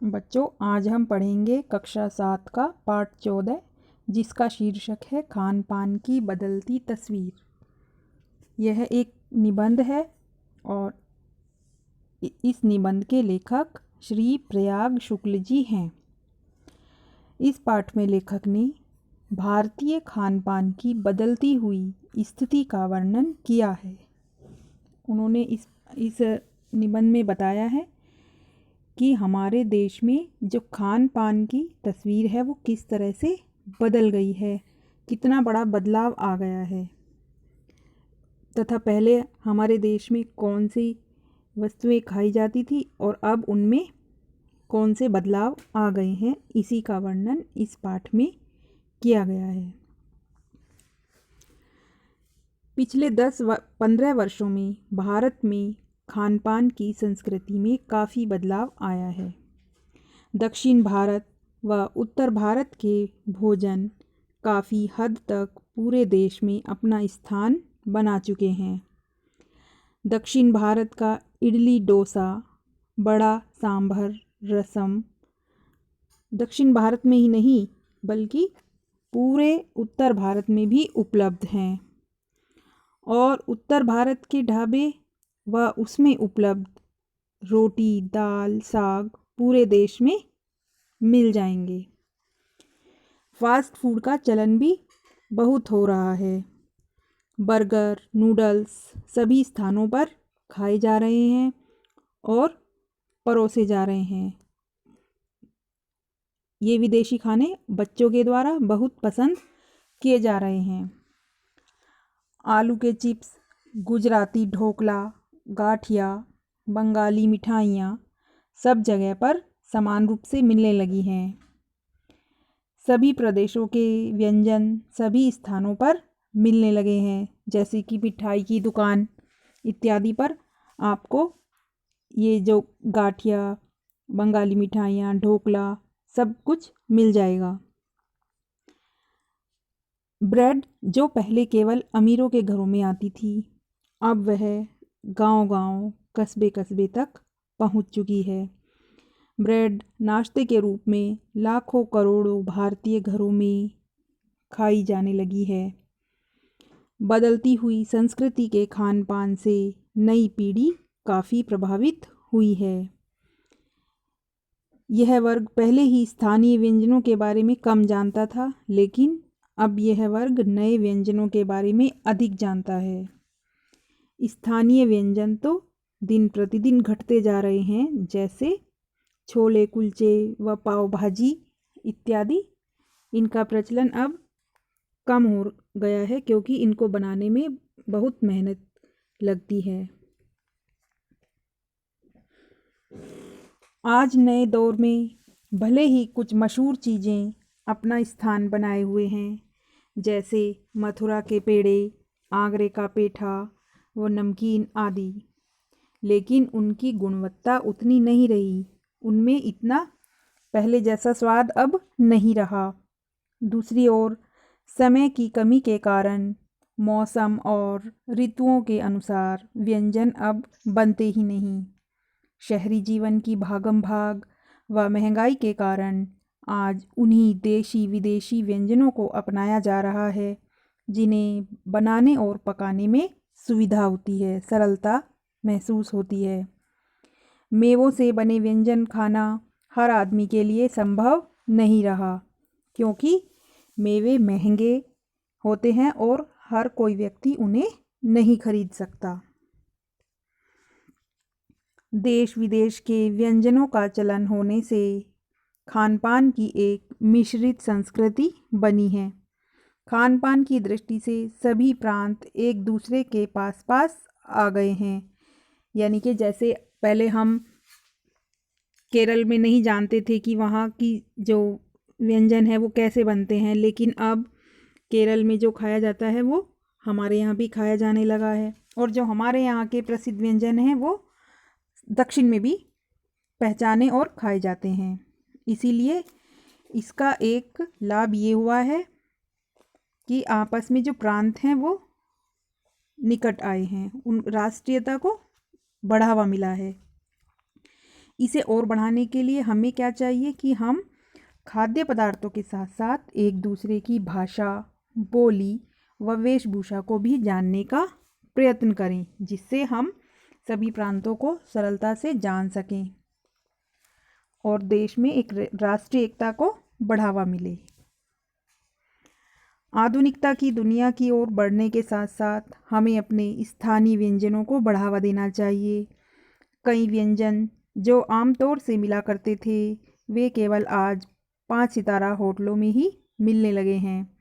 बच्चों, आज हम पढ़ेंगे कक्षा 7 का पाठ 14, जिसका शीर्षक है खान पान की बदलती तस्वीर। यह एक निबंध है और इस निबंध के लेखक श्री प्रयाग शुक्ल जी हैं। इस पाठ में लेखक ने भारतीय खान पान की बदलती हुई स्थिति का वर्णन किया है। उन्होंने इस निबंध में बताया है कि हमारे देश में जो खान पान की तस्वीर है वो किस तरह से बदल गई है, कितना बड़ा बदलाव आ गया है, तथा पहले हमारे देश में कौन सी वस्तुएं खाई जाती थी और अब उनमें कौन से बदलाव आ गए हैं। इसी का वर्णन इस पाठ में किया गया है। पिछले 10-15 वर्षों में भारत में खान पान की संस्कृति में काफ़ी बदलाव आया है। दक्षिण भारत व उत्तर भारत के भोजन काफ़ी हद तक पूरे देश में अपना स्थान बना चुके हैं। दक्षिण भारत का इडली डोसा, बड़ा सांभर, रसम दक्षिण भारत में ही नहीं बल्कि पूरे उत्तर भारत में भी उपलब्ध हैं और उत्तर भारत के ढाबे व उसमें उपलब्ध रोटी, दाल, साग पूरे देश में मिल जाएंगे। फास्ट फूड का चलन भी बहुत हो रहा है। बर्गर, नूडल्स सभी स्थानों पर खाए जा रहे हैं और परोसे जा रहे हैं। ये विदेशी खाने बच्चों के द्वारा बहुत पसंद किए जा रहे हैं। आलू के चिप्स, गुजराती ढोकला, गाठिया, बंगाली मिठाइयाँ सब जगह पर समान रूप से मिलने लगी हैं। सभी प्रदेशों के व्यंजन सभी स्थानों पर मिलने लगे हैं, जैसे कि मिठाई की दुकान इत्यादि पर आपको ये जो गाठिया, बंगाली मिठाइयाँ, ढोकला सब कुछ मिल जाएगा। ब्रेड जो पहले केवल अमीरों के घरों में आती थी, अब वह गांव-गांव, कस्बे-कस्बे तक पहुंच चुकी है। ब्रेड नाश्ते के रूप में लाखों करोड़ों भारतीय घरों में खाई जाने लगी है। बदलती हुई संस्कृति के खान पान से नई पीढ़ी काफ़ी प्रभावित हुई है। यह वर्ग पहले ही स्थानीय व्यंजनों के बारे में कम जानता था, लेकिन अब यह वर्ग नए व्यंजनों के बारे में अधिक जानता है। स्थानीय व्यंजन तो दिन प्रतिदिन घटते जा रहे हैं, जैसे छोले कुलचे व पाव भाजी इत्यादि। इनका प्रचलन अब कम हो गया है क्योंकि इनको बनाने में बहुत मेहनत लगती है। आज नए दौर में भले ही कुछ मशहूर चीज़ें अपना स्थान बनाए हुए हैं, जैसे मथुरा के पेड़े, आगरे का पेठा व नमकीन आदि, लेकिन उनकी गुणवत्ता उतनी नहीं रही। उनमें इतना पहले जैसा स्वाद अब नहीं रहा। दूसरी ओर समय की कमी के कारण मौसम और ऋतुओं के अनुसार व्यंजन अब बनते ही नहीं। शहरी जीवन की भागम भाग व महंगाई के कारण आज उन्हीं देशी विदेशी व्यंजनों को अपनाया जा रहा है, जिन्हें बनाने और पकाने में सुविधा होती है, सरलता महसूस होती है। मेवों से बने व्यंजन खाना हर आदमी के लिए संभव नहीं रहा, क्योंकि मेवे महंगे होते हैं और हर कोई व्यक्ति उन्हें नहीं खरीद सकता। देश विदेश के व्यंजनों का चलन होने से खान पान की एक मिश्रित संस्कृति बनी है। खान पान की दृष्टि से सभी प्रांत एक दूसरे के पास पास आ गए हैं। यानी कि जैसे पहले हम केरल में नहीं जानते थे कि वहाँ की जो व्यंजन है वो कैसे बनते हैं, लेकिन अब केरल में जो खाया जाता है वो हमारे यहाँ भी खाया जाने लगा है। और जो हमारे यहाँ के प्रसिद्ध व्यंजन हैं वो दक्षिण में भी पहचाने और खाए जाते हैं। इसीलिए इसका एक लाभ ये हुआ है कि आपस में जो प्रांत हैं वो निकट आए हैं, उन राष्ट्रीयता को बढ़ावा मिला है। इसे और बढ़ाने के लिए हमें क्या चाहिए कि हम खाद्य पदार्थों के साथ साथ एक दूसरे की भाषा, बोली व वेशभूषा को भी जानने का प्रयत्न करें, जिससे हम सभी प्रांतों को सरलता से जान सकें और देश में एक राष्ट्रीय एकता को बढ़ावा मिले। आधुनिकता की दुनिया की ओर बढ़ने के साथ साथ हमें अपने स्थानीय व्यंजनों को बढ़ावा देना चाहिए। कई व्यंजन जो आमतौर से मिला करते थे, वे केवल आज 5 सितारा होटलों में ही मिलने लगे हैं।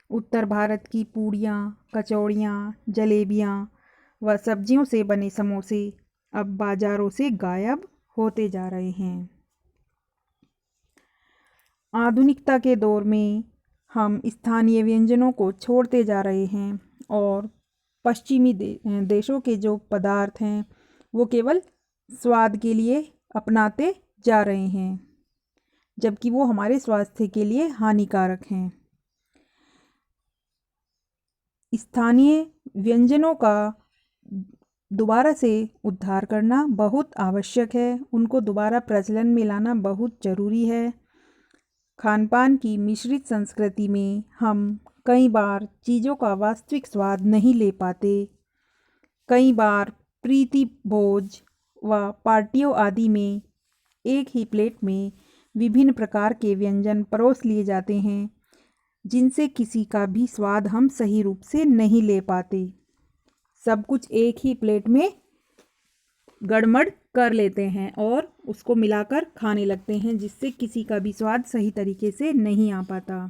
उत्तर भारत की पूड़ियाँ, कचौड़ियाँ, जलेबियाँ व सब्जियों से बने समोसे अब बाज़ारों से गायब होते जा रहे हैं। आधुनिकता के दौर में हम स्थानीय व्यंजनों को छोड़ते जा रहे हैं और पश्चिमी देशों के जो पदार्थ हैं वो केवल स्वाद के लिए अपनाते जा रहे हैं, जबकि वो हमारे स्वास्थ्य के लिए हानिकारक हैं। स्थानीय व्यंजनों का दोबारा से उद्धार करना बहुत आवश्यक है, उनको दोबारा प्रचलन में लाना बहुत ज़रूरी है। खान पान की मिश्रित संस्कृति में हम कई बार चीज़ों का वास्तविक स्वाद नहीं ले पाते। कई बार प्रीति भोज व पार्टियों आदि में एक ही प्लेट में विभिन्न प्रकार के व्यंजन परोस लिए जाते हैं, जिनसे किसी का भी स्वाद हम सही रूप से नहीं ले पाते। सब कुछ एक ही प्लेट में गड़मड़ कर लेते हैं और उसको मिलाकर खाने लगते हैं, जिससे किसी का भी स्वाद सही तरीके से नहीं आ पाता।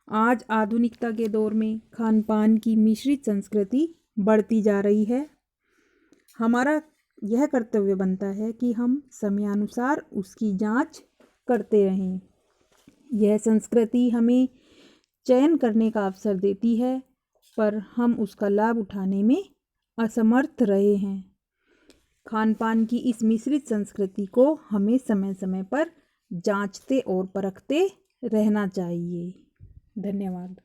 आज आधुनिकता के दौर में खान पान की मिश्रित संस्कृति बढ़ती जा रही है। हमारा यह कर्तव्य बनता है कि हम समयानुसार उसकी जांच करते रहें। यह संस्कृति हमें चयन करने का अवसर देती है, पर हम उसका लाभ उठाने में असमर्थ रहे हैं। खान पान की इस मिश्रित संस्कृति को हमें समय समय पर जांचते और परखते रहना चाहिए। धन्यवाद।